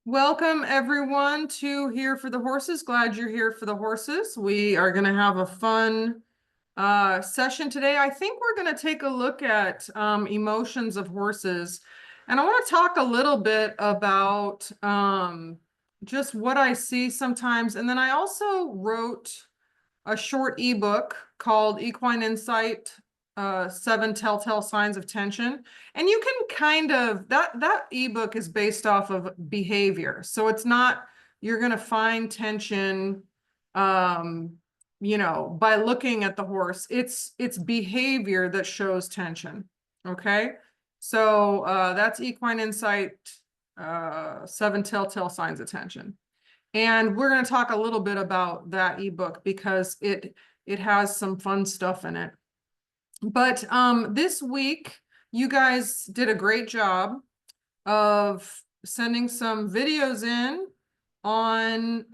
Welcome everyone to Here for the Horses. Glad you're here for the horses. We are going to have a fun session today. I think we're going to take a look at emotions of horses. And I want to talk a little bit about just what I see sometimes. And then I also wrote a short ebook called Equine Insight, 7 Telltale Signs of Tension. And you can kind of, that ebook is based off of behavior. So it's not, you're going to find tension, by looking at the horse. It's behavior that shows tension. Okay. So that's Equine Insight, 7 Telltale Signs of Tension. And we're going to talk a little bit about that ebook because it has some fun stuff in it. But this week, you guys did a great job of sending some videos in on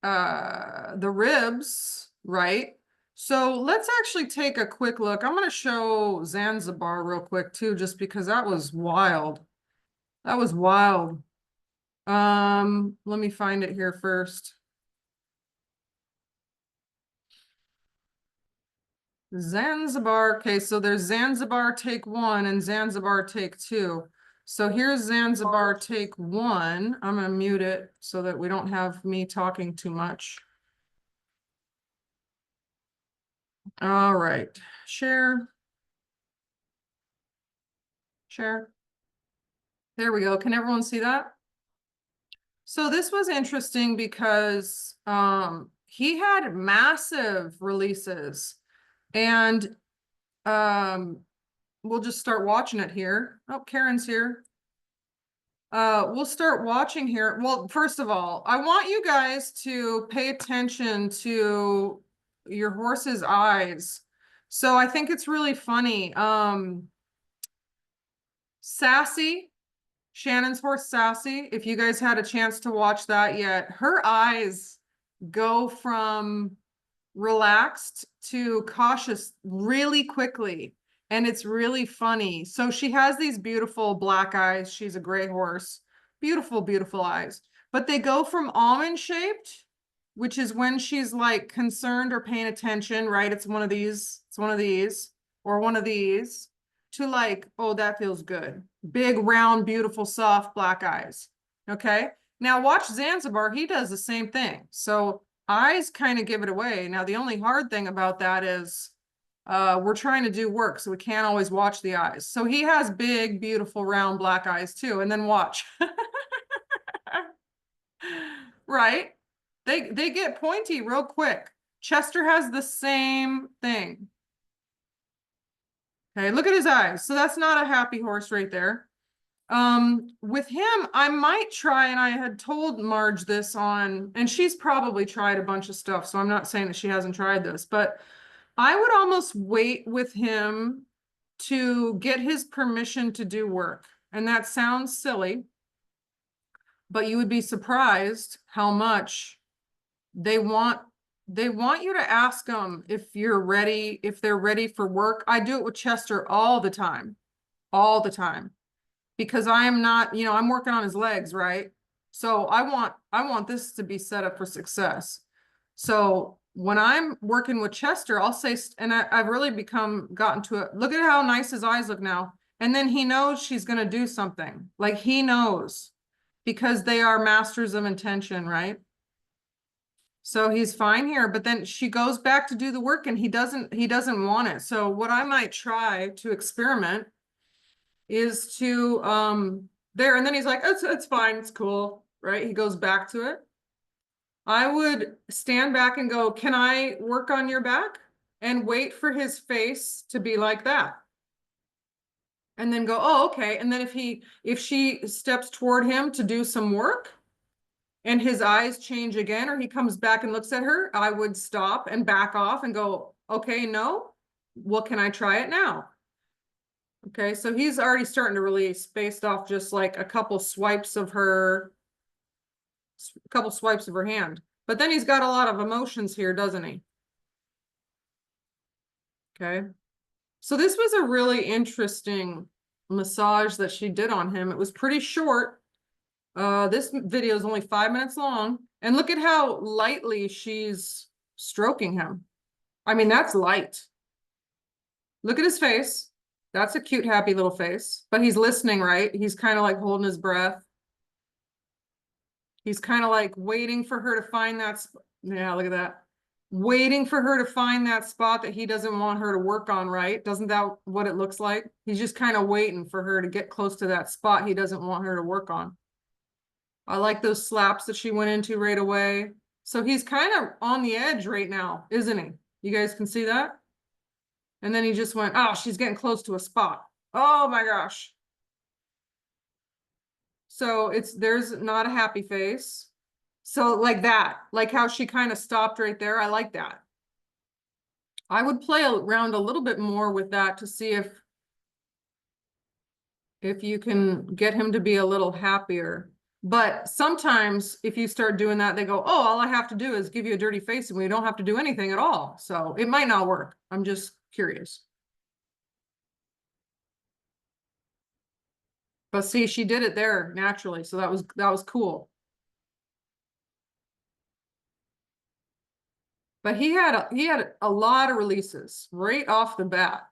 the ribs, right? So let's actually take a quick look. I'm going to show Zanzibar real quick too, just because that was wild. That was wild. Let me find it here first. Zanzibar. Okay, so there's Zanzibar take 1 and Zanzibar take 2. So here's Zanzibar take 1. I'm going to mute it so that we don't have me talking too much. All right. Share. Share. There we go. Can everyone see that? So this was interesting because he had massive releases. And we'll just start watching it here. Oh, Karen's here. We'll start watching here. Well, first of all, I want you guys to pay attention to your horse's eyes. So I think it's really funny. Sassy, Shannon's horse Sassy, if you guys had a chance to watch that yet, her eyes go from relaxed to cautious really quickly. And it's really funny. So she has these beautiful black eyes. She's a gray horse. Beautiful, beautiful eyes. But they go from almond shaped, which is when she's like concerned or paying attention, right? It's one of these, or one of these, to like, oh, that feels good. Big, round, beautiful, soft black eyes. Okay. Now watch Zanzibar. He does the same thing. So eyes kind of give it away. Now, the only hard thing about that is we're trying to do work, so we can't always watch the eyes. So he has big, beautiful, round black eyes too. And then watch. Right? They get pointy real quick. Chester has the same thing. Okay, look at his eyes. So that's not a happy horse right there. With him, I might try, and I had told Marge this on, and she's probably tried a bunch of stuff, so I'm not saying that she hasn't tried this, but I would almost wait with him to get his permission to do work. And that sounds silly, but you would be surprised how much they want you to ask them if you're ready, if they're ready for work. I do it with Chester all the time, because I am not, I'm working on his legs, right? So I want this to be set up for success. So when I'm working with Chester, I'll say, and I've really gotten to it. Look at how nice his eyes look now. And then he knows she's going to do something. Like he knows, because they are masters of intention, right? So he's fine here, but then she goes back to do the work and he doesn't want it. So what I might try to experiment is to there, and then he's like, it's fine, it's cool, right? He goes back to it. I would stand back and go, can I work on your back? And wait for his face to be like that. And then go, oh, okay. And then if she steps toward him to do some work and his eyes change again, or he comes back and looks at her, I would stop and back off and go, okay, no, well, can I try it now? Okay, so he's already starting to release based off just like a couple swipes of her hand. But then he's got a lot of emotions here, doesn't he? Okay. So this was a really interesting massage that she did on him. It was pretty short. This video is only 5 minutes long. And look at how lightly she's stroking him. I mean, that's light. Look at his face. That's a cute, happy little face. But he's listening, right? He's kind of like holding his breath. He's kind of like waiting for her to find that. Yeah, look at that. Waiting for her to find that spot that he doesn't want her to work on, right? Doesn't that what it looks like? He's just kind of waiting for her to get close to that spot he doesn't want her to work on. I like those slaps that she went into right away. So he's kind of on the edge right now, isn't he? You guys can see that? And then he just went, oh, she's getting close to a spot. Oh my gosh. So there's not a happy face. So like that, like how she kind of stopped right there. I like that. I would play around a little bit more with that to see if you can get him to be a little happier. But sometimes if you start doing that, they go, oh, all I have to do is give you a dirty face and we don't have to do anything at all. So it might not work. I'm just curious. But see, she did it there naturally. So that was cool. But he had a lot of releases right off the bat.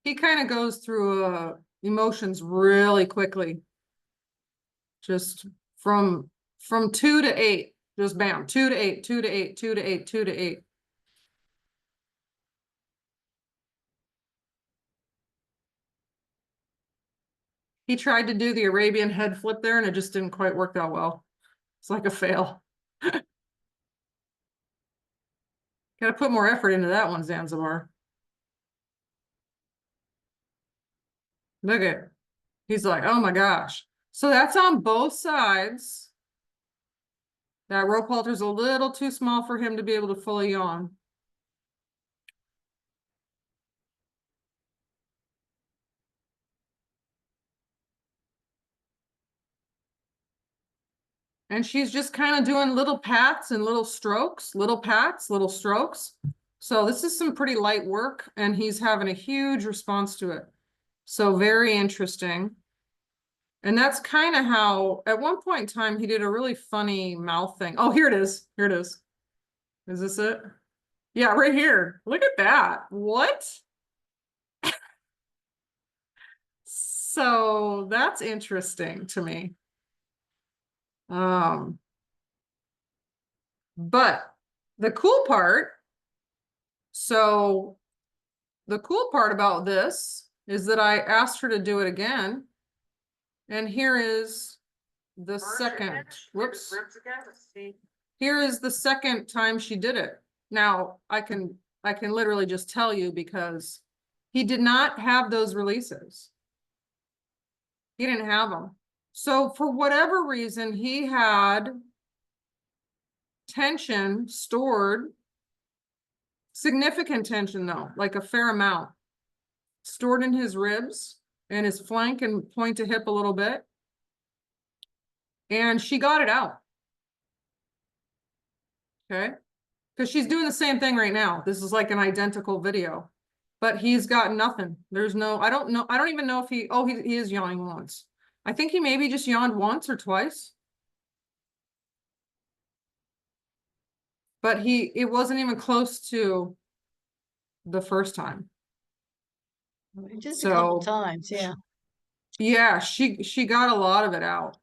He kind of goes through emotions really quickly. Just from 2 to 8, just bam, 2 to 8, 2 to 8, 2 to 8, 2 to 8. He tried to do the Arabian head flip there and it just didn't quite work that well. It's like a fail. Got to put more effort into that one, Zanzibar. Look at, he's like, oh my gosh. So that's on both sides. That rope halter is a little too small for him to be able to fully yawn. And she's just kind of doing little pats and little strokes, little pats, little strokes. So this is some pretty light work and he's having a huge response to it. So very interesting. And that's kind of how, at one point in time, he did a really funny mouth thing. Oh, here it is. Here it is. Is this it? Yeah, right here. Look at that. What? So that's interesting to me. But the cool part, so the cool part about this is that I asked her to do it again. And here is the second, whoops. Here is the second time she did it. Now I can literally just tell you because he did not have those releases. He didn't have them. So for whatever reason, he had tension stored, significant tension though, like a fair amount, stored in his ribs and his flank and point to hip a little bit. And she got it out. Okay. Because she's doing the same thing right now. This is like an identical video, but he's got nothing. There's no, I don't know. I don't even know if he is yawning once. I think he maybe just yawned once or twice. But it wasn't even close to the first time. Just a couple times, yeah. Yeah, she got a lot of it out.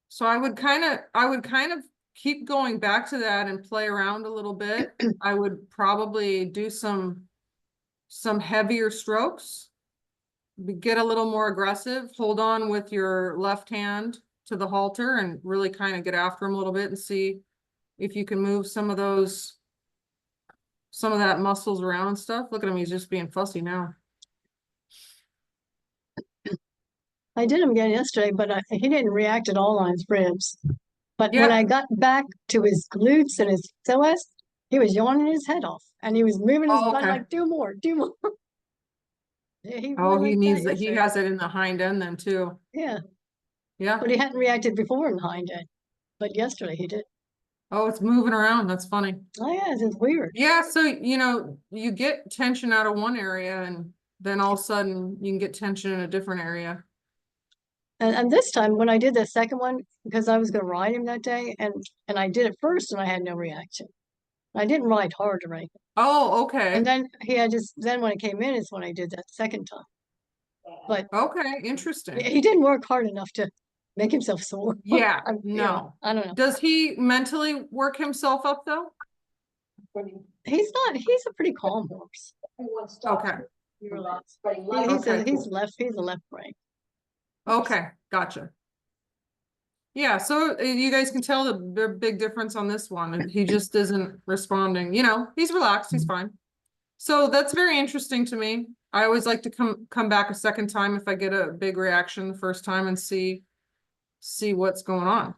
So I would kind of keep going back to that and play around a little bit. I would probably do some heavier strokes, get a little more aggressive, hold on with your left hand to the halter and really kind of get after him a little bit and see if you can move some of that muscles around and stuff. Look at him, he's just being fussy now. I did him again yesterday, but he didn't react at all on his ribs. But Yeah. when I got back to his glutes and his psoas, he was yawning his head off, and he was moving his butt like, do more, do more. Yeah, he needs that. He has it in the hind end then too. Yeah. Yeah. But he hadn't reacted before in the hind end, but yesterday he did. Oh, it's moving around. That's funny. Oh yeah, it's weird. Yeah, so you get tension out of one area and then all of a sudden you can get tension in a different area. And this time when I did the second one, because I was going to ride him that day, and I did it first and I had no reaction. I didn't ride hard or anything. Oh, And okay. then then when it came in is when I did that second time. But Okay, interesting. he didn't work hard enough to make himself sore. Yeah, Yeah, no. I don't know. Does he mentally work himself up though? He's not. He's a pretty calm horse. Okay. He really is. Okay, He's cool. He's a left brain horse. Okay, gotcha. Yeah, so you guys can tell the big difference on this one. And he just isn't responding. He's relaxed, he's fine. So that's very interesting to me. I always like to come back a second time if I get a big reaction the first time and see what's going on.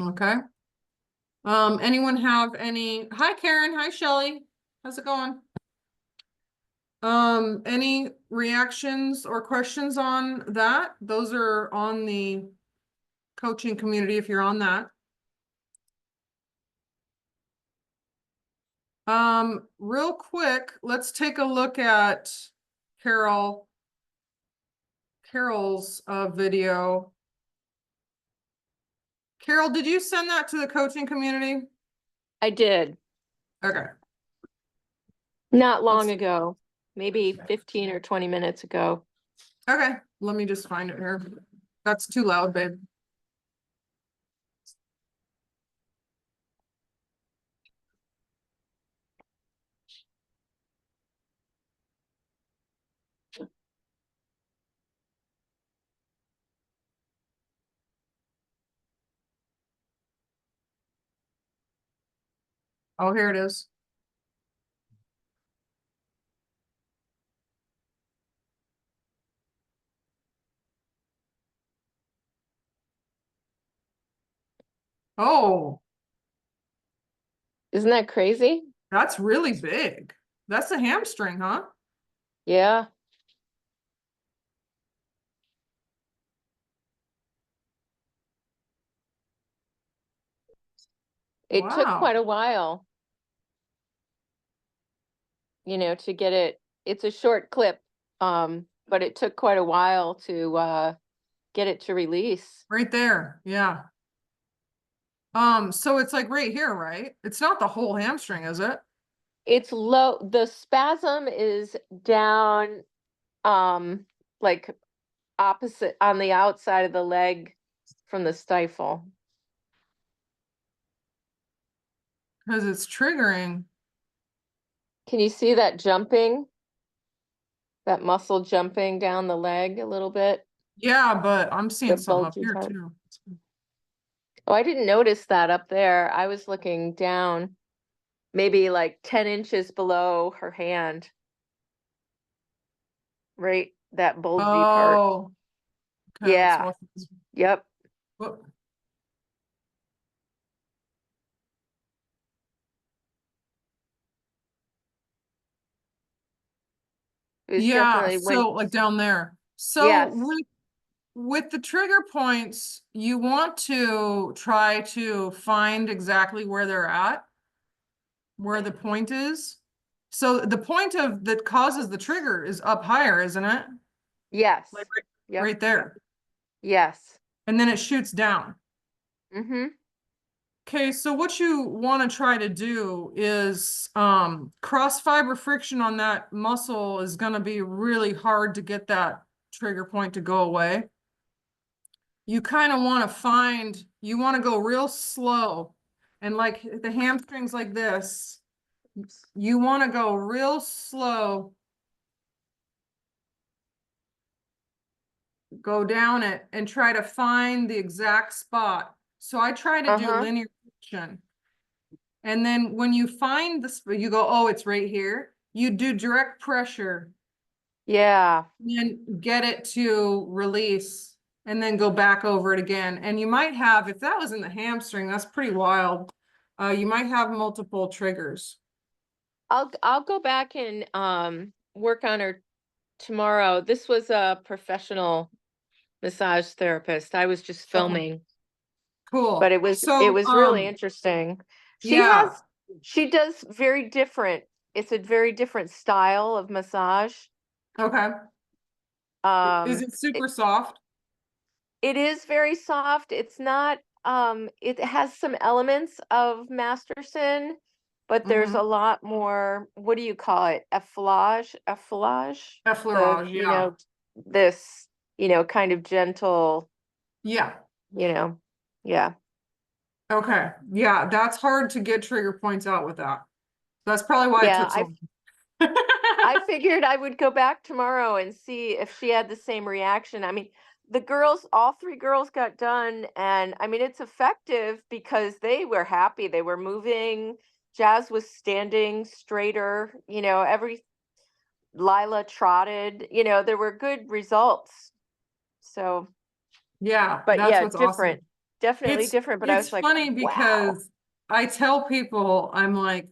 Okay. Anyone have any? Hi, Karen. Hi, Shelly. How's it going? Any reactions or questions on that? Those are on the coaching community if you're on that. Real quick, let's take a look at Carol's video. Carol, did you send that to the coaching community? I did. Okay. Not long ago, maybe 15 or 20 minutes ago. Okay, let me just find it here. That's too loud, babe. Oh, here it is. Oh, Isn't that crazy? that's really big. That's a hamstring, huh? Yeah. It took Wow. quite a while, to get it. It's a short clip, but it took quite a while to get it to release. Right there. Yeah. So it's like right here, right? It's not the whole hamstring, is it? It's low. The spasm is down, like opposite on the outside of the leg from the stifle. Because it's triggering. Can you see that jumping? That muscle jumping down the leg a little bit? Yeah, but I'm seeing The something up bulgy here part. too. Oh, I didn't notice that up there. I was looking down, maybe like 10 inches below her hand. Right? That bulgy part. Oh, okay, let's Yeah. watch this. Yep. Whoop. It was Yeah, definitely when, so like down there. So yes. with the trigger points, you want to try to find exactly where they're at, where the point is. So the point of that causes the trigger is up higher, isn't it? Yes. Like Yep. right there. Yes. And then it shoots down. Mm-hmm. Okay, so what you want to try to do is cross fiber friction on that muscle is going to be really hard to get that trigger point to go away. You kind of want to you want to go real slow. And like the hamstrings like this, you want to go real slow. Go down it and try to find the exact spot. So I try to do Uh-huh. linear friction. And then when you find this, you go, oh, it's right here. You do direct pressure Yeah. and get it to release and then go back over it again. And you might have, if that was in the hamstring, that's pretty wild. You might have multiple triggers. I'll go back and work on her tomorrow. This was a professional massage therapist. I was just Okay, filming. Cool. but it was So, really interesting. yeah, She does very different. It's a very different style of massage. okay. Is Um, it super soft? it is very soft. It's not, it has some elements of Masterson, but there's Mm-hmm. a lot more, what do you call it? Effleurage? The, Effleurage, you yeah. know, this, kind of gentle, Yeah. yeah. Okay. Yeah, that's hard to get trigger points out with that. That's probably why it Yeah, took so long. I figured I would go back tomorrow and see if she had the same reaction. I mean, all three girls got done, and I mean, it's effective because they were happy. They were moving. Jazz was standing straighter, Lila trotted, there were good results. So, Yeah, but that's yeah, what's awesome. definitely different. But I It's was like, funny wow. because I tell people, I'm like,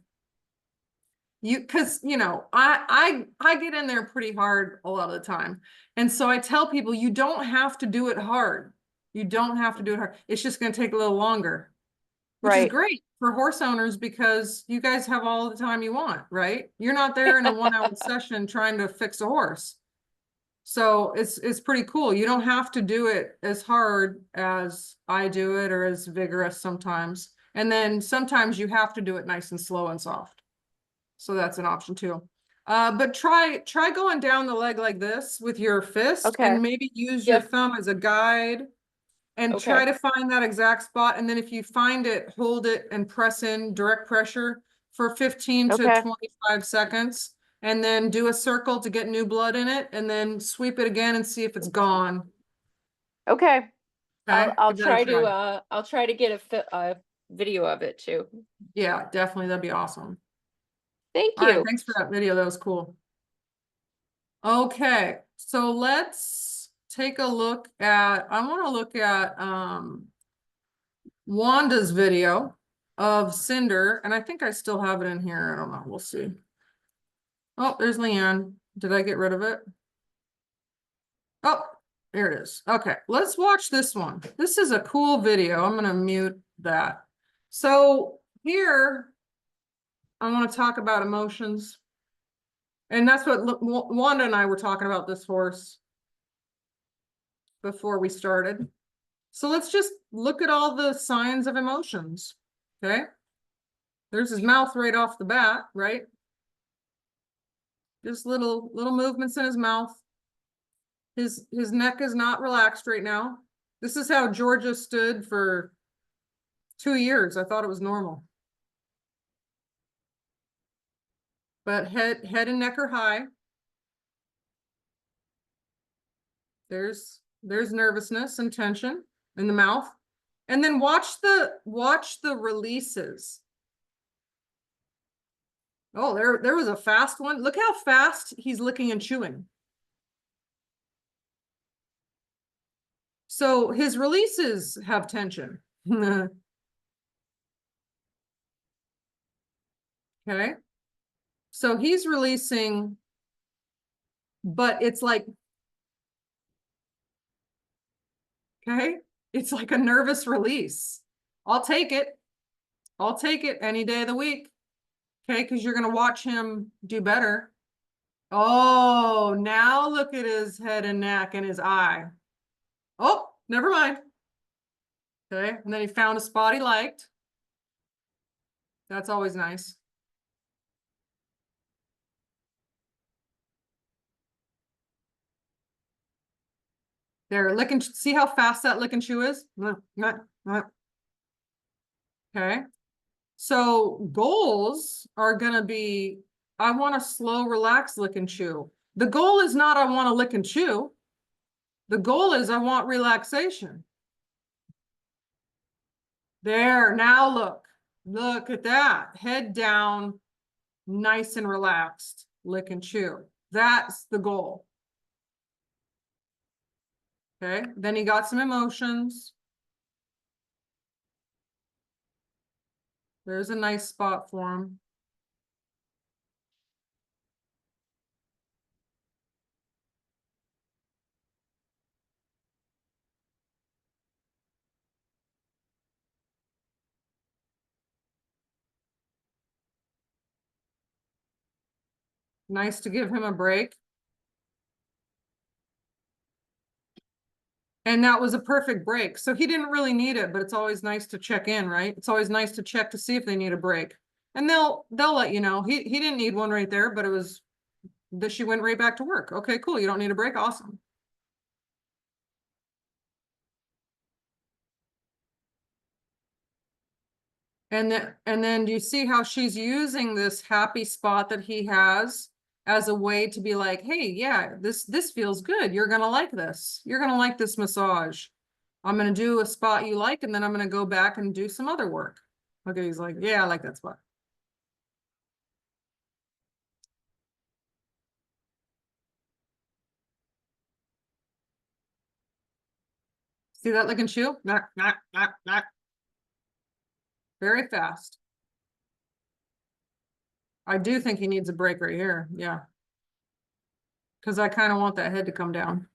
because I get in there pretty hard a lot of the time. And so I tell people you don't have to do it hard. You don't have to do it hard. It's just going to take a little longer, which is Right. great for horse owners because you guys have all the time you want, right? You're not there in a 1 hour session trying to fix a horse. So it's pretty cool. You don't have to do it as hard as I do it or as vigorous sometimes. And then sometimes you have to do it nice and slow and soft. So that's an option too. But try going down the leg like this with your fist Okay. and maybe use your Yep. thumb as a guide and Okay. try to find that exact spot. And then if you find it, hold it and press in direct pressure for 15 to Okay. 25 seconds. And then do a circle to get new blood in it and then sweep it again and see if it's gone. Okay. Okay, I'll give that a try try. to get a video of it too. Yeah, definitely. That'd be awesome. Thank All right, you. thanks for that video. That was cool. Okay, so let's take a look at, I want to look at Wanda's video of Cinder, and I think I still have it in here. I don't know. We'll see. Oh, there's Leanne. Did I get rid of it? Oh, there it is. Okay, let's watch this one. This is a cool video. I'm going to mute that. So here, I want to talk about emotions. And that's what Wanda and I were talking about this horse before we started. So let's just look at all the signs of emotions. Okay. There's his mouth right off the bat, right? Just little movements in his mouth. His neck is not relaxed right now. This is how Georgia stood for 2 years. I thought it was normal. But head and neck are high. There's nervousness and tension in the mouth. And then watch the releases. Oh, there was a fast one. Look how fast he's licking and chewing. So his releases have tension. Okay. So he's releasing, but it's like, okay, it's like a nervous release. I'll take it. I'll take it any day of the week. Okay, because you're going to watch him do better. Oh, now look at his head and neck and his eye. Oh, never mind. Okay, and then he found a spot he liked. That's always nice. There, lick and see how fast that lick and chew is? Okay. So goals are gonna be, I want a slow, relaxed lick and chew. The goal is not I want to lick and chew. The goal is I want relaxation. There, now look. Look at that. Head down, nice and relaxed. Lick and chew. That's the goal. Okay, then he got some emotions. There's a nice spot for him. Nice to give him a break. And that was a perfect break. So he didn't really need it, but it's always nice to check in, right? It's always nice to check to see if they need a break. And they'll let you know. He didn't need one right there, but it was that she went right back to work. Okay, cool. You don't need a break. Awesome. And then do you see how she's using this happy spot that he has as a way to be like, hey, yeah, this feels good. You're gonna like this. You're gonna like this massage. I'm gonna do a spot you like, and then I'm gonna go back and do some other work. Okay, he's like, yeah, I like that spot. See that lick and chew? Knock, knock, knock, knock. Very fast. I do think he needs a break right here. Yeah. Because I kind of want that head to come down.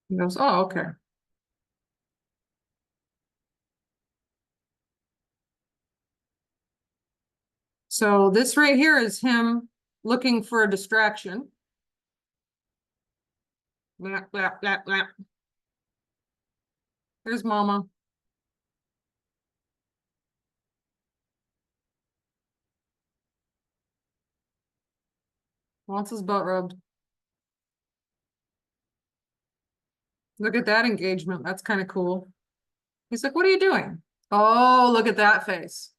He goes, oh, okay. So this right here is him looking for a distraction. Blah, blah, blah, blah. There's mama. Wants his butt rubbed. Look at that engagement. That's kind of cool. He's like, what are you doing? Oh, look at that face.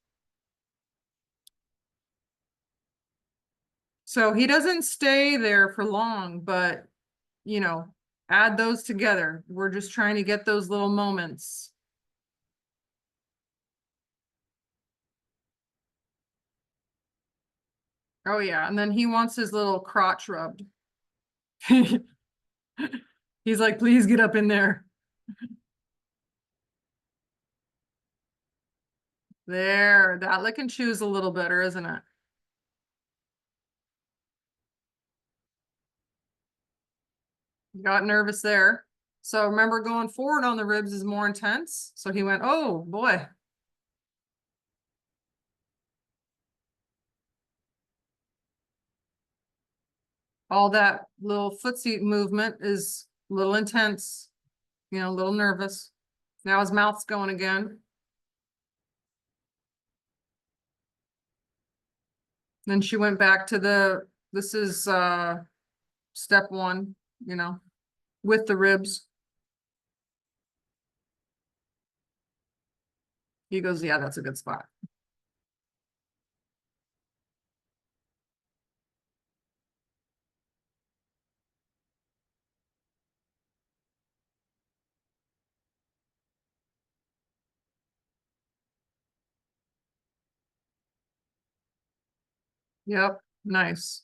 So he doesn't stay there for long, but you know, add those together. We're just trying to get those little moments. Oh yeah, and then he wants his little crotch rubbed. He's like, please get up in there. There, that lick and chew is a little better, isn't it? Got nervous there. So remember, going forward on the ribs is more intense. So he went, oh boy. All that little footsie movement is a little intense, you know, a little nervous. Now his mouth's going again. Then she went back to this is step one, you know, with the ribs. He goes, yeah, that's a good spot. Yep, nice.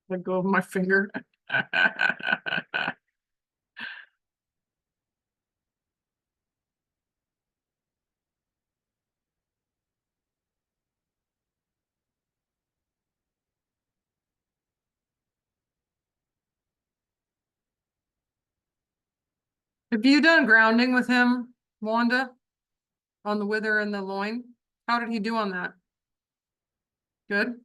Let go of my finger. Have you done grounding with him, Wanda? On the wither and the loin? How did he do on that? Good?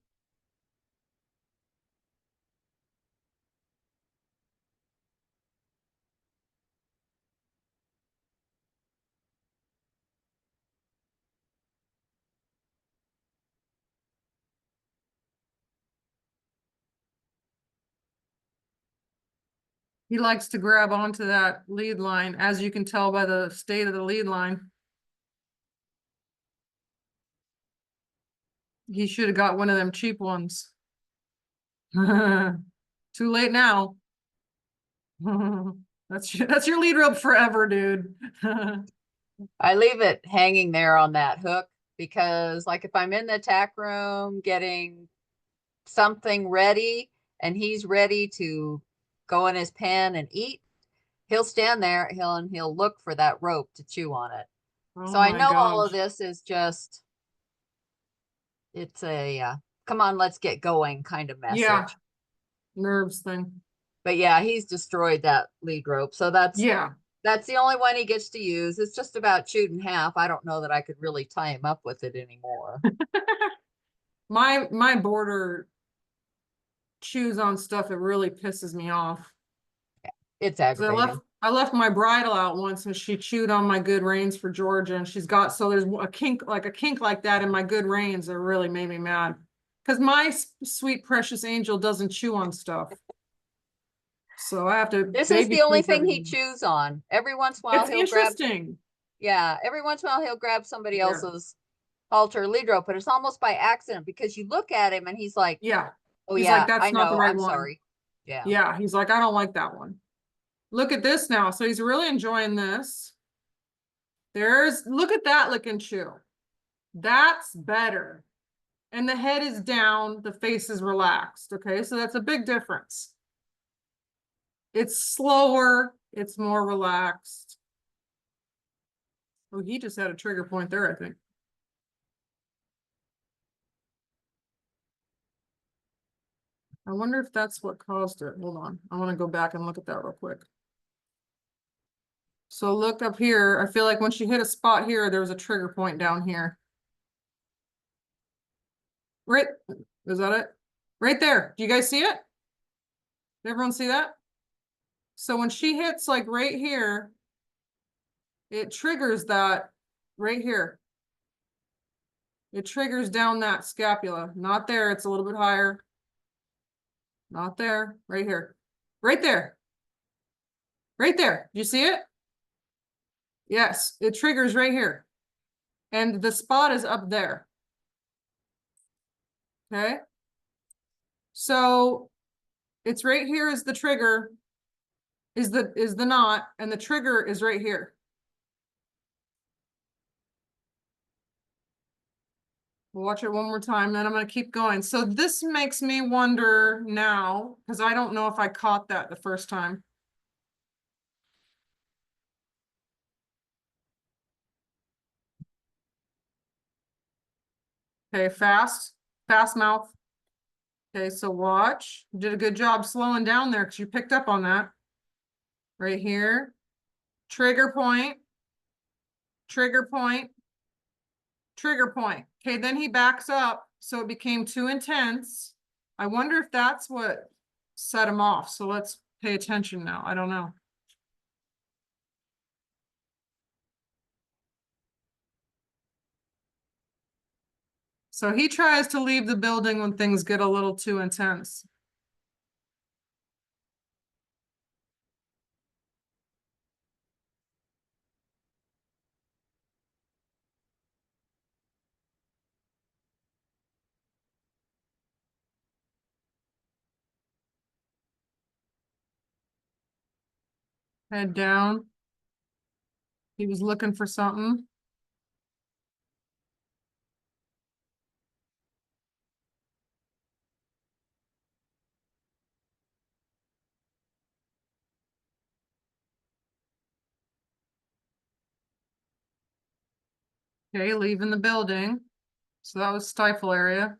He likes to grab onto that lead line, as you can tell by the state of the lead line. He should have got one of them cheap ones. Too late now. That's your lead rope forever, dude. I leave it hanging there on that hook because like if I'm in the tack room getting something ready and he's ready to go in his pen and eat, he'll stand there, he'll look for that rope to chew on it. Oh So I my know all of gosh. this is just, it's a come on, let's get going kind of message. Yeah. Nerves thing. But yeah, he's destroyed that lead rope. So Yeah. that's the only one he gets to use. It's just about chewed in half. I don't know that I could really tie him up with it anymore. My boarder chews on stuff that really pisses me off. It's 'Cause aggravating. I left my bridle out once and she chewed on my good reins for Georgia, and she's got, so there's a kink like that in my good reins that really made me mad. Cause my sweet precious angel doesn't chew on stuff. So I have to This is baby the only proof thing he everything. chews on. Every once in a while It's he'll grab, interesting. yeah, every once in a while he'll grab somebody Yeah. else's halter lead rope, but it's almost by accident because you look at him and he's like, Yeah. oh He's yeah, like, that's I not the know, right I'm one. sorry. Yeah. Yeah. He's like, I don't like that one. Look at this now. So he's really enjoying this. Look at that lick and chew. That's better. And the head is down, the face is relaxed. Okay, so that's a big difference. It's slower, it's more relaxed. Oh, he just had a trigger point there, I think. I wonder if that's what caused it. Hold on. I want to go back and look at that real quick. So look up here. I feel like when she hit a spot here, there was a trigger point down here. Right, is that it? Right there. Do you guys see it? Everyone see that? So when she hits like right here, it triggers that right here. It triggers down that scapula. Not there, it's a little bit higher. Not there, right here. Right there. Right there. Do you see it? Yes, it triggers right here. And the spot is up there. Okay. So it's right here is the trigger, is the knot, and the trigger is right here. We'll watch it one more time, then I'm going to keep going. So this makes me wonder now, because I don't know if I caught that the first time. Okay, fast mouth. Okay, so watch. You did a good job slowing down there because you picked up on that. Right here. Trigger point. Trigger point. Trigger point. Okay, then he backs up, so it became too intense. I wonder if that's what set him off. So let's pay attention now. I don't know. So he tries to leave the building when things get a little too intense. Head down. He was looking for something. Okay, leaving the building. So that was stifle area.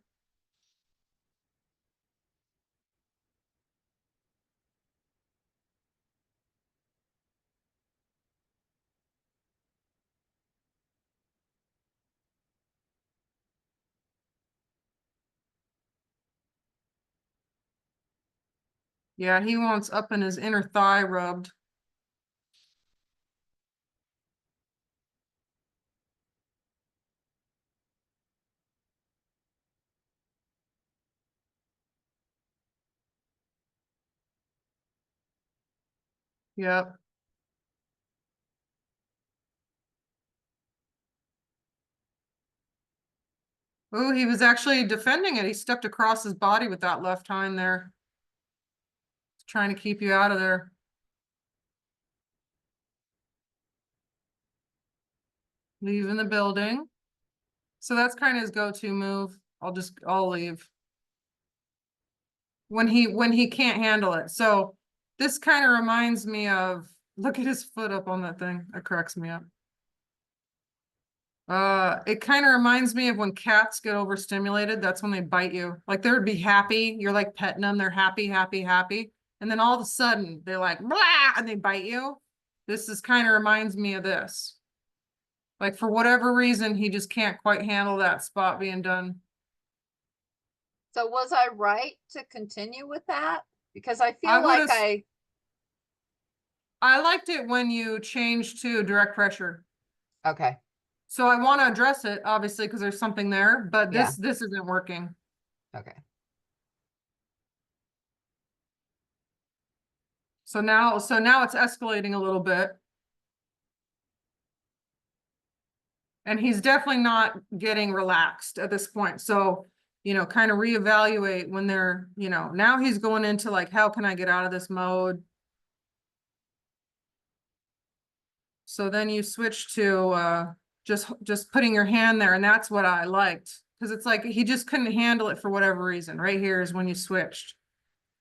Yeah, he wants up in his inner thigh rubbed. Yep. Oh, he was actually defending it. He stepped across his body with that left hind there. Trying to keep you out of there. leaving the building. So that's kind of his go-to move. I'll leave. When he can't handle it. So this kind of reminds me of, look at his foot up on that thing. That cracks me up. It kind of reminds me of when cats get overstimulated. That's when they bite you. Like they would be happy. You're like petting them. They're happy, happy, happy. And then all of a sudden they're like, blah, and they bite you. This is kind of reminds me of this. Like for whatever reason, he just can't quite handle that spot being done. So was I right to continue with that? Because I I feel like would've- I liked it when you changed to direct pressure. okay, So I want to address it, obviously, because there's something there, but Yeah. this isn't working. okay. So now it's escalating a little bit. And he's definitely not getting relaxed at this point. So, kind of reevaluate when they're, now he's going into like, how can I get out of this mode? So then you switch to just putting your hand there, and that's what I liked. Because it's like he just couldn't handle it for whatever reason. Right here is when you switched.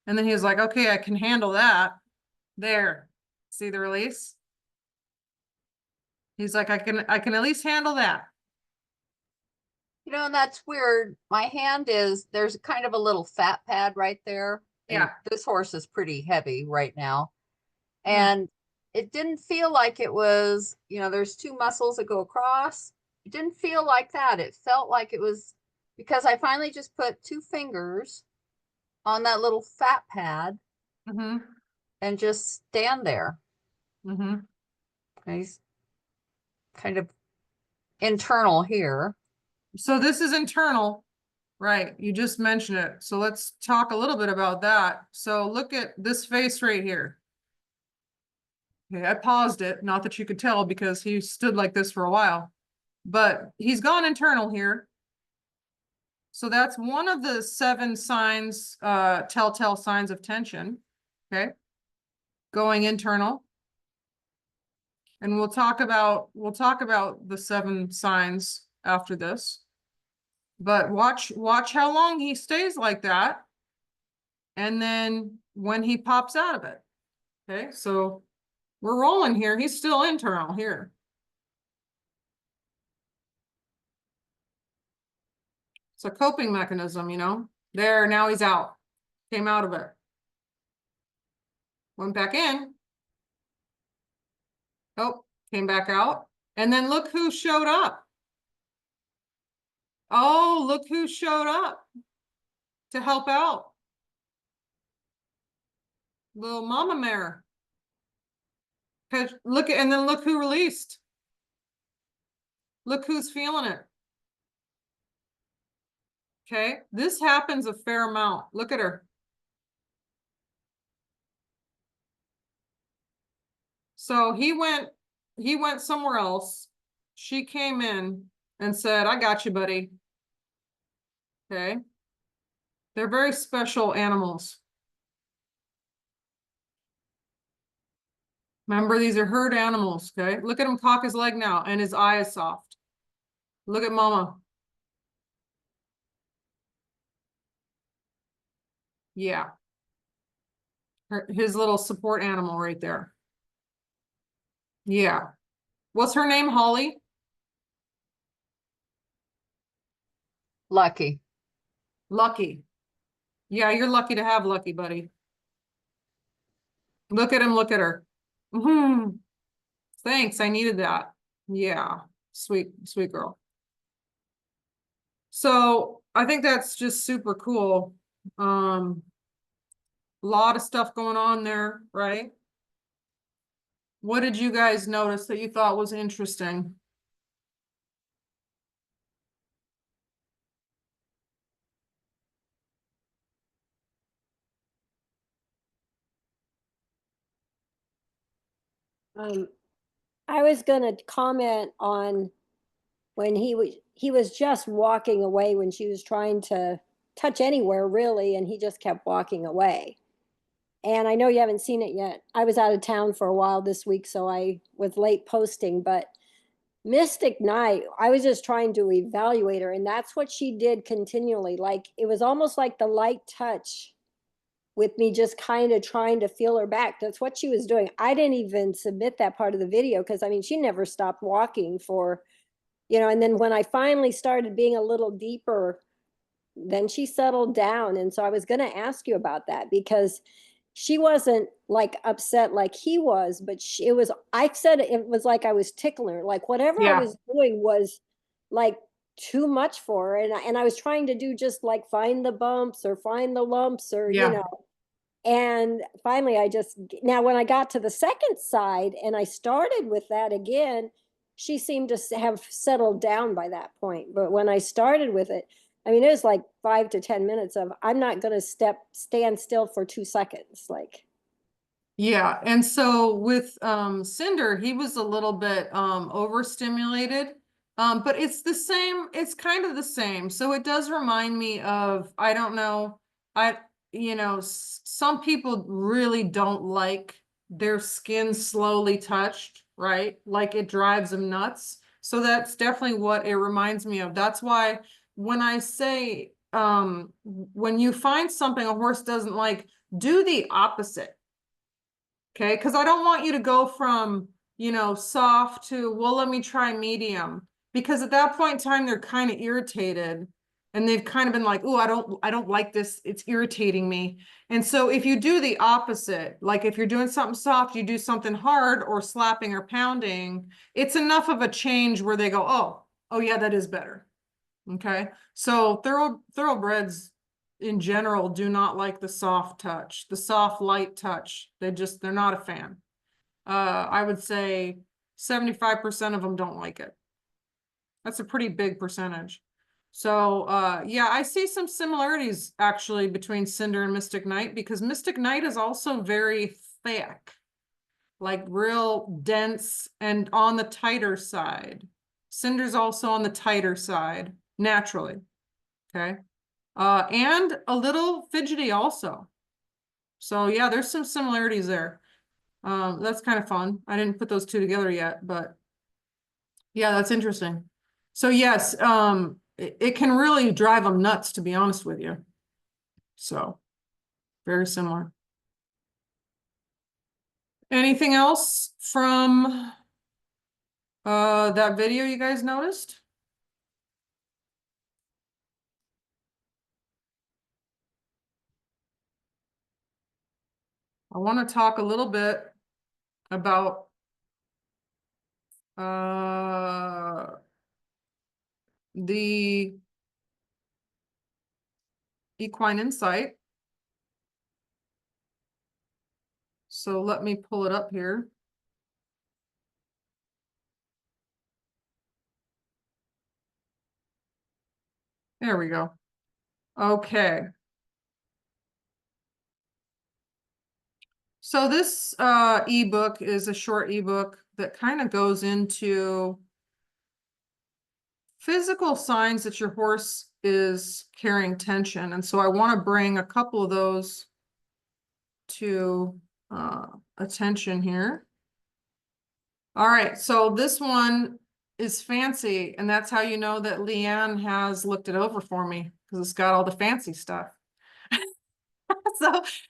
And then he was like, okay, I can handle that. There. See the release? He's like, I can at least handle that. And that's weird. My hand there's kind of a little fat pad right there. And Yeah. this horse is pretty heavy right now. Mm. And it didn't feel like it was, there's two muscles that go across. It didn't feel like that. It felt like it was because I finally just put 2 fingers on that little fat pad Mm-hmm. and just stand there. Mm-hmm. And he's kind of internal here. So this is internal, right? You just mentioned it. So let's talk a little bit about that. So look at this face right here. Okay, I paused it, not that you could tell because he stood like this for a while, but he's gone internal here. So that's one of the 7 signs, telltale signs of tension. Okay. Going internal. And we'll talk about the 7 signs after this. But watch how long he stays like that. And then when he pops out of it. Okay, so we're rolling here. He's still internal here. It's a coping mechanism, There, now he's out. Came out of it. Went back in. Oh, came back out. And then look who showed up. Oh, look who showed up to help out. Little mama mare. Look, and then look who released. Look who's feeling it. Okay, this happens a fair amount. Look at her. So he went somewhere else. She came in and said, I got you, buddy. Okay. They're very special animals. Remember, these are herd animals, okay? Look at him cock his leg now, and his eye is soft. Look at mama. Yeah. His little support animal right there. Yeah. What's her name, Holly? Lucky. Lucky. Yeah, you're lucky to have Lucky, buddy. Look at him, look at her. Thanks, I needed that. Yeah, sweet girl. So I think that's just super cool. A lot of stuff going on there, right? What did you guys notice that you thought was interesting? I was gonna comment on when he was just walking away when she was trying to touch anywhere really, and he just kept walking away. And I know you haven't seen it yet. I was out of town for a while this week, so I was late posting, but Mystic Night, I was just trying to evaluate her, and that's what she did continually. Like it was almost like the light touch with me just kind of trying to feel her back. That's what she was doing. I didn't even submit that part of the video because I mean, she never stopped walking for, and then when I finally started being a little deeper, then she settled down. And so I was going to ask you about that because she wasn't like upset like he was, but it was, I said it was like I was tickling her, like whatever I Yeah. was doing was like too much for her. And I was trying to do just like find the bumps or find the lumps or, Yeah. and finally now when I got to the second side and I started with that again, she seemed to have settled down by that point. But when I started with it, I mean, it was like 5 to 10 minutes of, I'm not going to stand still for 2 seconds. Like, Yeah, and so with Cinder, he was a little bit overstimulated. But it's the same, it's kind of the same. So it does remind me of, I don't know, some people really don't like their skin slowly touched, right? Like it drives them nuts. So that's definitely what it reminds me of. That's why when I say when you find something a horse doesn't like, do the opposite. Okay, because I don't want you to go from, soft to, well, let me try medium. Because at that point in time, they're kind of irritated and they've kind of been like, oh, I don't like this. It's irritating me. And so if you do the opposite, like if you're doing something soft, you do something hard or slapping or pounding, it's enough of a change where they go, oh yeah, that is better. Okay, so thoroughbreds in general do not like the soft touch, the soft light touch. They're not a fan. I would say 75% of them don't like it. That's a pretty big percentage. So yeah, I see some similarities actually between Cinder and Mystic Knight because Mystic Knight is also very thick, like real dense and on the tighter side. Cinder's also on the tighter side naturally. Okay. And a little fidgety also. So yeah, there's some similarities there. That's kind of fun. I didn't put those two together yet, but yeah, that's interesting. So yes, it can really drive them nuts, to be honest with you. So very similar. Anything else from that video you guys noticed? I want to talk a little bit about the equine insight. So let me pull it up here. There we go. Okay. So this ebook is a short ebook that kind of goes into physical signs that your horse is carrying tension. And so I want to bring a couple of those to attention here. All right, so this one is fancy, and that's how you know that Leanne has looked it over for me because it's got all the fancy stuff.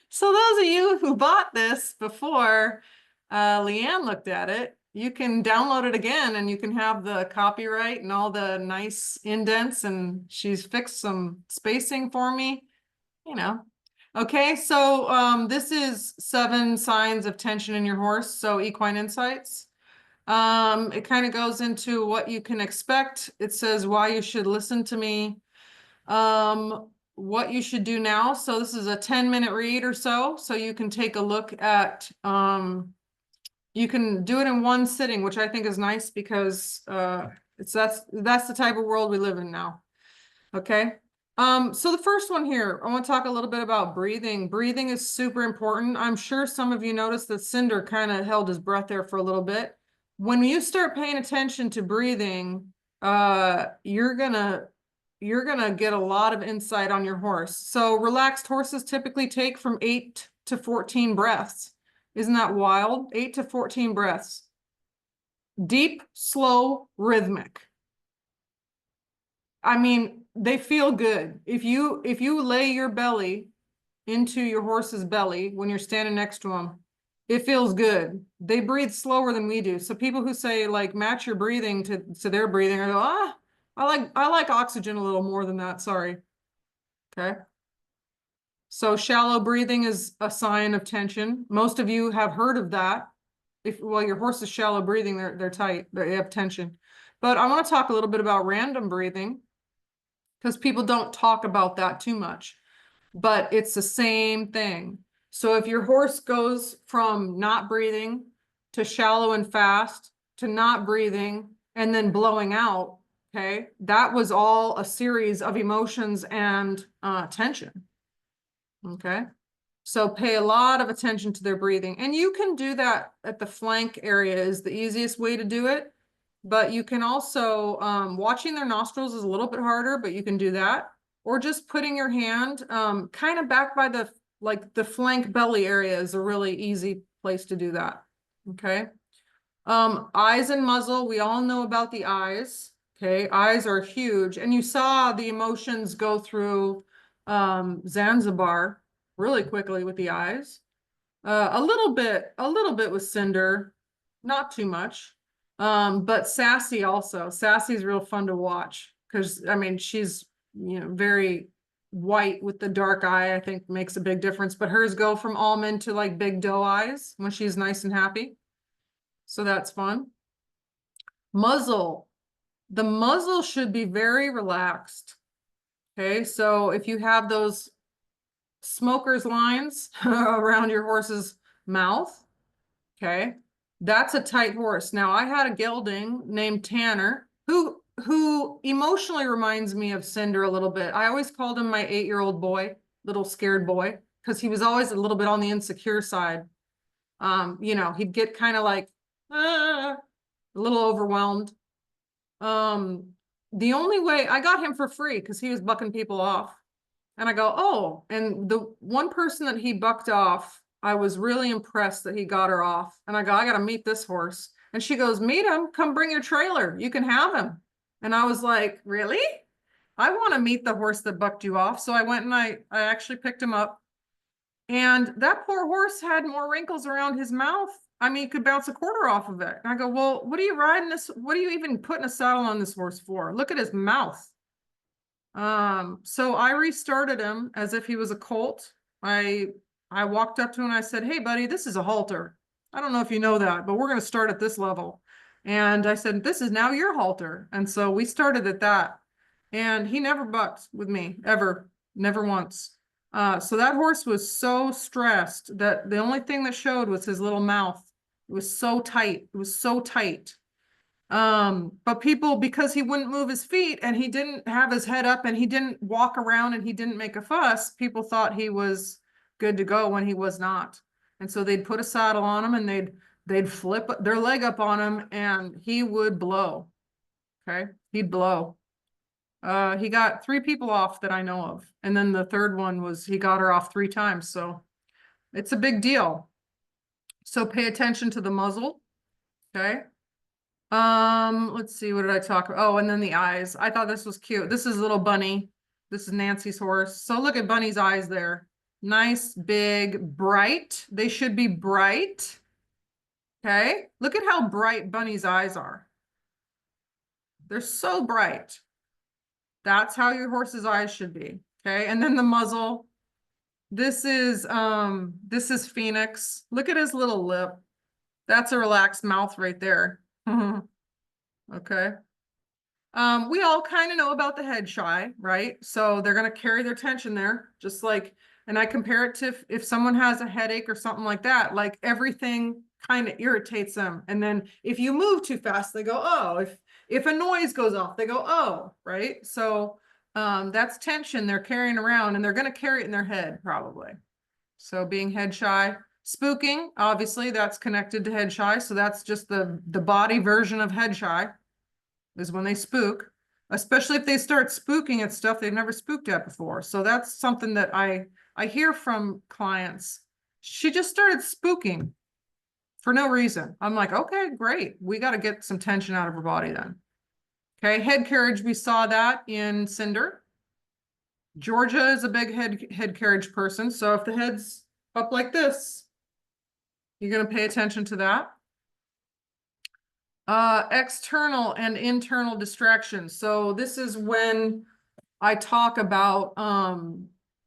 So those of you who bought this before Leanne looked at it, you can download it again and you can have the copyright and all the nice indents, and she's fixed some spacing for me, Okay, so this is 7 signs of tension in your horse, so equine insights. It kind of goes into what you can expect. It says why you should listen to me. What you should do now. So this is a 10-minute read or so. So you can take a look at, you can do it in one sitting, which I think is nice because that's the type of world we live in now. Okay. So the first one here, I want to talk a little bit about breathing. Breathing is super important. I'm sure some of you noticed that Cinder kind of held his breath there for a little bit. When you start paying attention to breathing, you're gonna get a lot of insight on your horse. So relaxed horses typically take from 8 to 14 breaths. Isn't that wild? 8 to 14 breaths. deep, slow, rhythmic. I mean, they feel good. If you lay your belly into your horse's belly when you're standing next to them, it feels good. They breathe slower than we do. So people who say like match your breathing to their breathing, I go, I like oxygen a little more than that. Sorry. Okay. So shallow breathing is a sign of tension. Most of you have heard of that. If well, your horse is shallow breathing, they're tight, they have tension. But I want to talk a little bit about random breathing because people don't talk about that too much, but it's the same thing. So if your horse goes from not breathing to shallow and fast to not breathing and then blowing out, okay, that was all a series of emotions and tension. Okay. So pay a lot of attention to their breathing. And you can do that at the flank area is the easiest way to do it. But you can also, watching their nostrils is a little bit harder, but you can do that. Or just putting your hand kind of back by the flank belly area is a really easy place to do that. Okay. Eyes and muzzle, we all know about the eyes. Okay, eyes are huge. And you saw the emotions go through Zanzibar really quickly with the eyes. A little bit with Cinder, not too much. But Sassy also. Sassy's real fun to watch because I mean she's very white with the dark eye, I think makes a big difference. But hers go from almond to like big doe eyes when she's nice and happy. So that's fun. Muzzle. The muzzle should be very relaxed. Okay, so if you have those smoker's lines around your horse's mouth, okay, that's a tight horse. Now I had a gelding named Tanner who emotionally reminds me of Cinder a little bit. I always called him my 8-year-old boy, little scared boy, because he was always a little bit on the insecure side. He'd get kind of like a little overwhelmed. The only way I got him for free because he was bucking people off. And I go, oh, and the one person that he bucked off, I was really impressed that he got her off. And I go, I got to meet this horse. And she goes, meet him, come bring your trailer. You can have him. And I was like, really? I want to meet the horse that bucked you off. So I went and I actually picked him up. And that poor horse had more wrinkles around his mouth. I mean, he could bounce a quarter off of it. And I go, well, what are you riding this? What are you even putting a saddle on this horse for? Look at his mouth. So I restarted him as if he was a colt. I walked up to him and I said, hey, buddy, this is a halter. I don't know if you know that, but we're going to start at this level. And I said, this is now your halter. And so we started at that. And he never bucked with me, ever, never once. So that horse was so stressed that the only thing that showed was his little mouth. It was so tight. It was so tight. But people, because he wouldn't move his feet and he didn't have his head up and he didn't walk around and he didn't make a fuss, people thought he was good to go when he was not. And so they'd put a saddle on him and they'd flip their leg up on him and he would blow. Okay, he'd blow. He got 3 people off that I know of. And then the third one was he got her off 3 times. So it's a big deal. So pay attention to the muzzle. Okay. Let's see, what did I talk about? Oh, and then the eyes. I thought this was cute. This is little Bunny. This is Nancy's horse. So look at Bunny's eyes there. Nice, big, bright. They should be bright. Okay. Look at how bright Bunny's eyes are. They're so bright. That's how your horse's eyes should be. Okay. And then the muzzle. This is Phoenix. Look at his little lip. That's a relaxed mouth right there. Okay. We all kind of know about the head shy, right? So they're going to carry their tension there, just like, and I compare it to if someone has a headache or something like that, like everything kind of irritates them. And then if you move too fast, they go, oh, if a noise goes off, they go, oh, right? So that's tension they're carrying around and they're going to carry it in their head probably. So being head shy. Spooking, obviously that's connected to head shy. So that's just the body version of head shy is when they spook, especially if they start spooking at stuff they've never spooked at before. So that's something that I hear from clients. She just started spooking. for no reason. I'm like, okay, great. We got to get some tension out of her body then. Okay, head carriage, we saw that in Cinder. Georgia is a big head carriage person, so if the head's up like this, you're going to pay attention to that. External and internal distractions. So this is when I talk about, oh,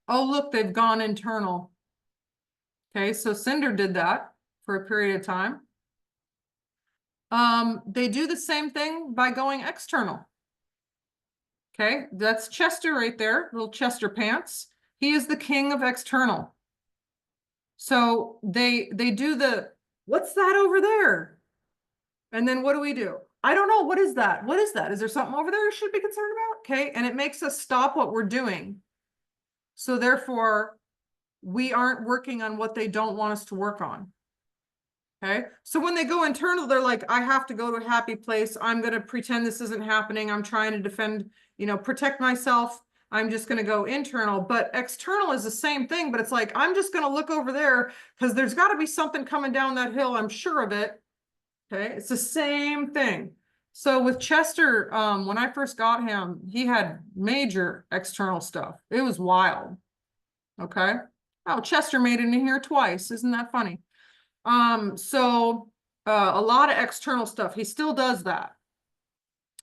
look, they've gone internal. Okay, so Cinder did that for a period of time. They do the same thing by going external. Okay, that's Chester right there, little Chester pants. He is the king of external. So they do the, what's that over there? And then what do we do? I don't know. What is that? What is that? Is there something over there I should be concerned about? Okay, and it makes us stop what we're doing. So therefore, we aren't working on what they don't want us to work on. Okay, so when they go internal, they're like, I have to go to a happy place. I'm going to pretend this isn't happening. I'm trying to defend, protect myself. I'm just going to go internal. But external is the same thing, but it's like, I'm just going to look over there because there's got to be something coming down that hill. I'm sure of it. Okay, it's the same thing. So with Chester, when I first got him, he had major external stuff. It was wild. Okay. Oh, Chester made it in here twice. Isn't that funny? So a lot of external stuff. He still does that.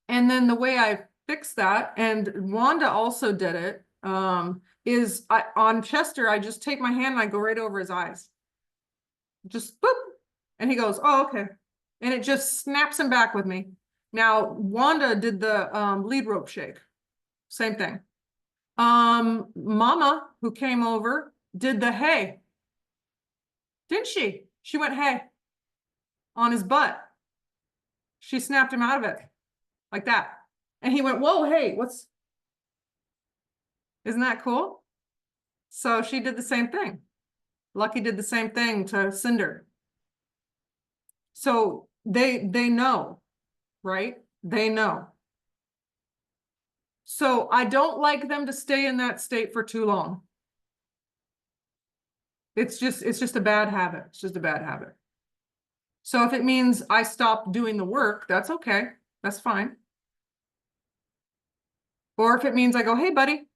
And then the way I fix that, and Wanda also did it, is on Chester, I just take my hand and I go right over his eyes. Just boop. And he goes, oh, okay. And it just snaps him back with me. Now, Wanda did the lead rope shake. Same thing. Mama, who came over, did the hey. Didn't she? She went hey on his butt. She snapped him out of it like that. And he went, whoa, hey, isn't that cool? So she did the same thing. Lucky did the same thing to Cinder. So they know, right? They know. So I don't like them to stay in that state for too long. It's just a bad habit. It's just a bad habit. So if it means I stop doing the work, that's okay. That's fine. Or if it means I go, hey, buddy,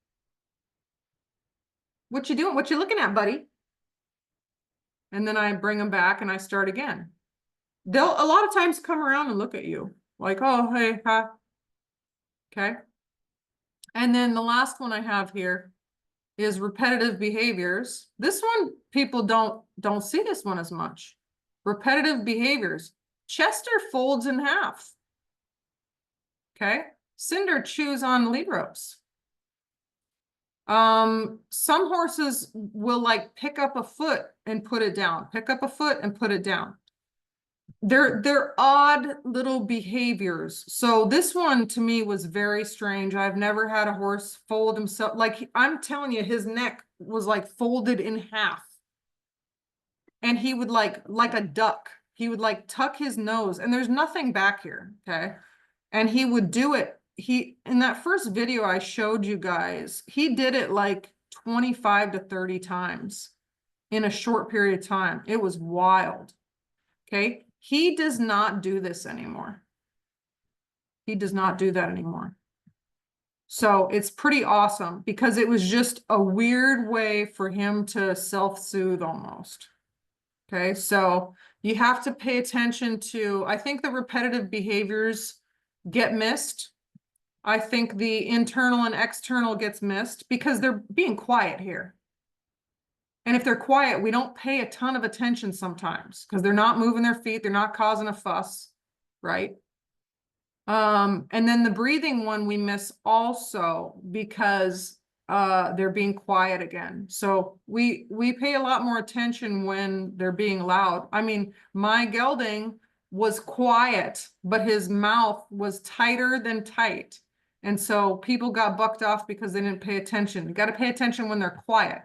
what you doing? What you looking at, buddy? And then I bring them back and I start again. They'll a lot of times come around and look at you like, oh, hey, huh. Okay. And then the last one I have here is repetitive behaviors. This one, people don't see this one as much. Repetitive behaviors. Chester folds in half. Okay. Cinder chews on lead ropes. Some horses will like pick up a foot and put it down, pick up a foot and put it down. They're odd little behaviors. So this one to me was very strange. I've never had a horse fold himself. Like I'm telling you, his neck was like folded in half. And he would like a duck, he would like tuck his nose and there's nothing back here. Okay. And he would do it. In that first video I showed you guys, he did it like 25 to 30 times in a short period of time. It was wild. Okay. He does not do this anymore. He does not do that anymore. So it's pretty awesome because it was just a weird way for him to self-soothe almost. Okay. So you have to pay attention to, I think the repetitive behaviors get missed. I think the internal and external gets missed because they're being quiet here. And if they're quiet, we don't pay a ton of attention sometimes because they're not moving their feet. They're not causing a fuss, right? And then the breathing one we miss also because they're being quiet again. So we pay a lot more attention when they're being loud. I mean, my gelding was quiet, but his mouth was tighter than tight. And so people got bucked off because they didn't pay attention. You got to pay attention when they're quiet.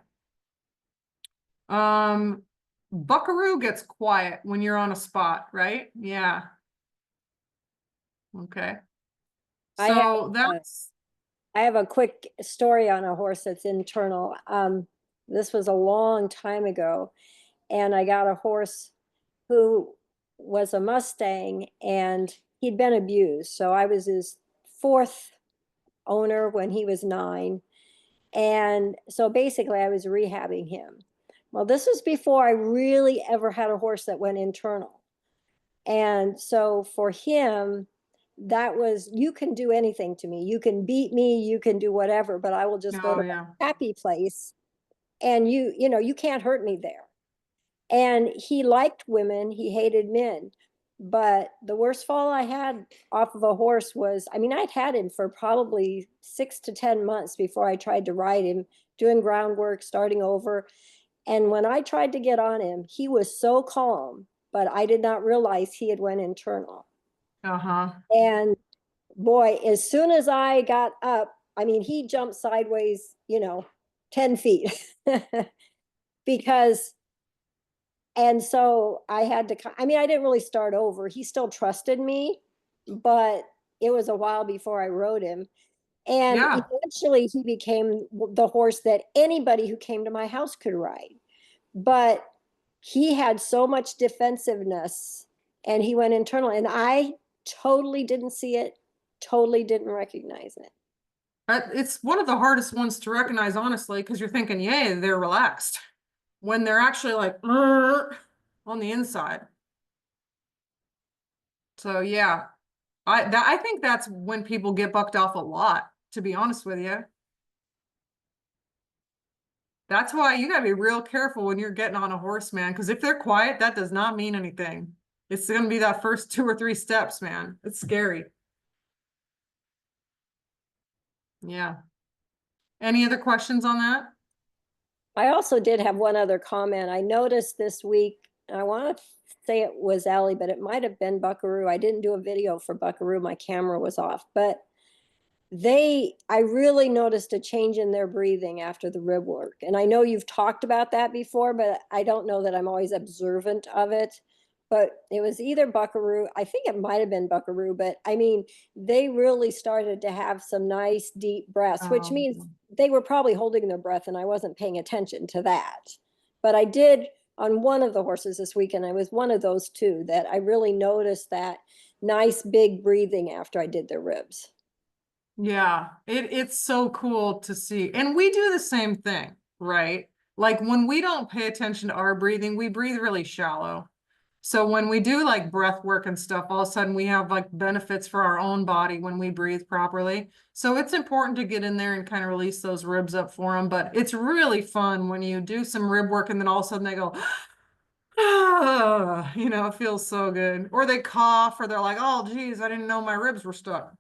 Buckaroo gets quiet when you're on a spot, right? Yeah. Okay. So I have a quick story on a horse that's internal. This was a long time ago, and I got a horse who was a Mustang and he'd been abused. So I was his fourth owner when he was 9. And so basically I was rehabbing him. Well, this was before I really ever had a horse that went internal. And so for him, that was, you can do anything to me. You can beat me, you can do whatever, but I will just go Oh, to yeah. a happy place and you know, you can't hurt me there. And he liked women, he hated men. But the worst fall I had off of a horse was, I mean, I'd had him for probably 6 to 10 months before I tried to ride him, doing groundwork, starting over. And when I tried to get on him, he was so calm, but I did not realize he had went internal. Uh-huh. And boy, as soon as I got up, I mean, he jumped sideways, you know, 10 feet because, and so I had to, I mean, I didn't really start over. He still trusted me, but it was a while before I rode him. And Yeah. eventually he became the horse that anybody who came to my house could ride. But he had so much defensiveness and he went internal and I totally didn't see it, totally didn't recognize it. It's one of the hardest ones to recognize, honestly, because you're thinking, yay, they're relaxed. When they're actually like on the inside. So yeah, I think that's when people get bucked off a lot, to be honest with you. That's why you gotta be real careful when you're getting on a horse, man, because if they're quiet, that does not mean anything. It's gonna be that first 2 or 3 steps, man. It's scary. Yeah. Any other questions on that? I also did have one other comment. I noticed this week, I want to say it was Allie, but it might have been Buckaroo. I didn't do a video for Buckaroo. My camera was off, but I really noticed a change in their breathing after the rib work. And I know you've talked about that before, but I don't know that I'm always observant of it. But it was either Buckaroo, I think it might have been Buckaroo, but I mean, they really started to have some nice deep breaths, which means they were probably holding their breath and I wasn't paying attention to that. But I did on one of the horses this weekend, I was one of those two that I really noticed that nice big breathing after I did their ribs. Yeah, it's so cool to see. And we do the same thing, right? Like when we don't pay attention to our breathing, we breathe really shallow. So when we do like breath work and stuff, all of a sudden we have like benefits for our own body when we breathe properly. So it's important to get in there and kind of release those ribs up for them. But it's really fun when you do some rib work and then all of a sudden they go, ah, you know, it feels so good. Or they cough or they're like, oh, geez, I didn't know my ribs were stuck.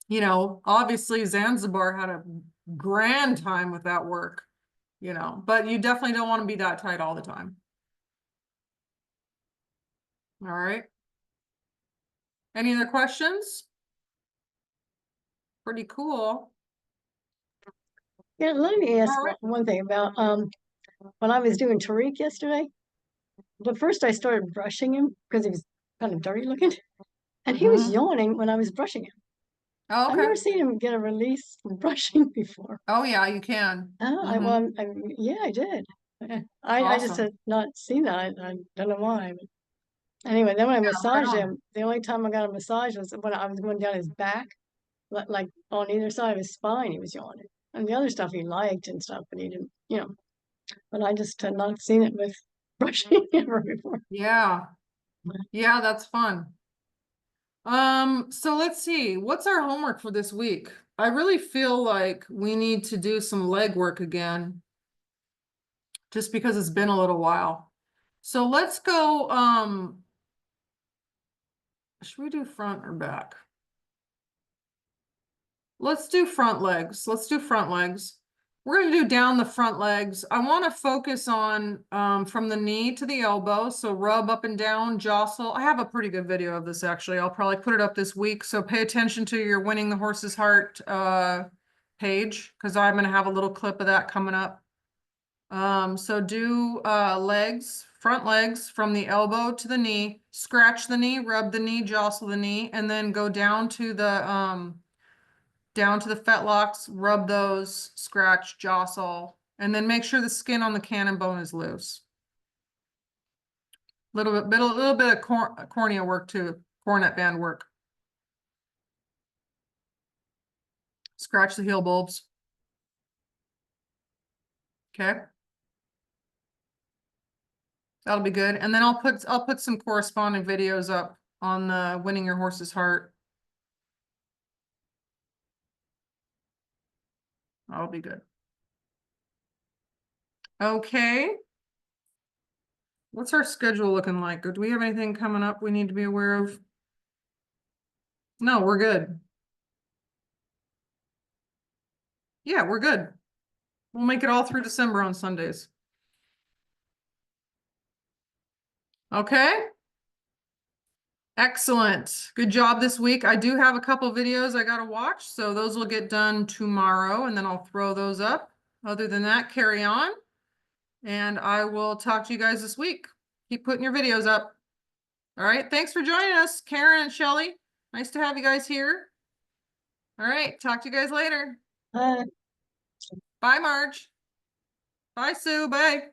You know, obviously Zanzibar had a grand time with that work, you know, but you definitely don't want to be that tight all the time. All right. Any other questions? Pretty cool. Yeah, let me ask All right. one thing about when I was doing Tariq yesterday. But first I started brushing him because he was kind of dirty looking. And he was Mhm. yawning when I was brushing him. Oh, I've okay. never seen him get a release from brushing before. Oh yeah, you can. Oh, Mhm. yeah, I did. I just Awesome. had not seen that. I don't know why. But anyway, then when I Right massaged on. him, the only time I got a massage was when I was going down his back, like on either side of his spine, he was yawning. And the other stuff he liked and stuff, but he didn't, you know. But I just had not seen it with brushing ever before. Yeah. Yeah, that's fun. So let's see. What's our homework for this week? I really feel like we need to do some leg work again, just because it's been a little while. So let's go, should we do front or back? Let's do front legs. Let's do front legs. We're gonna do down the front legs. I want to focus on from the knee to the elbow. So rub up and down, jostle. I have a pretty good video of this actually. I'll probably put it up this week. So pay attention to your Winning the Horse's Heart page, because I'm gonna have a little clip of that coming up. So do legs, front legs from the elbow to the knee, scratch the knee, rub the knee, jostle the knee, and then go down to the fetlocks, rub those, scratch, jostle, and then make sure the skin on the cannon bone is loose. A little bit of cornea work too, cornet band work. Scratch the heel bulbs. Okay. That'll be good. And then I'll put some corresponding videos up on the Winning Your Horse's Heart. That'll be good. Okay. What's our schedule looking like? Do we have anything coming up we need to be aware of? No, we're good. Yeah, we're good. We'll make it all through December on Sundays. Okay. Excellent. Good job this week. I do have a couple videos I got to watch, so those will get done tomorrow and then I'll throw those up. Other than that, carry on. And I will talk to you guys this week. Keep putting your videos up. All right. Thanks for joining us, Karen and Shelly. Nice to have you guys here. All right. Talk to you guys later. Bye, Marge. Bye, Sue. Bye.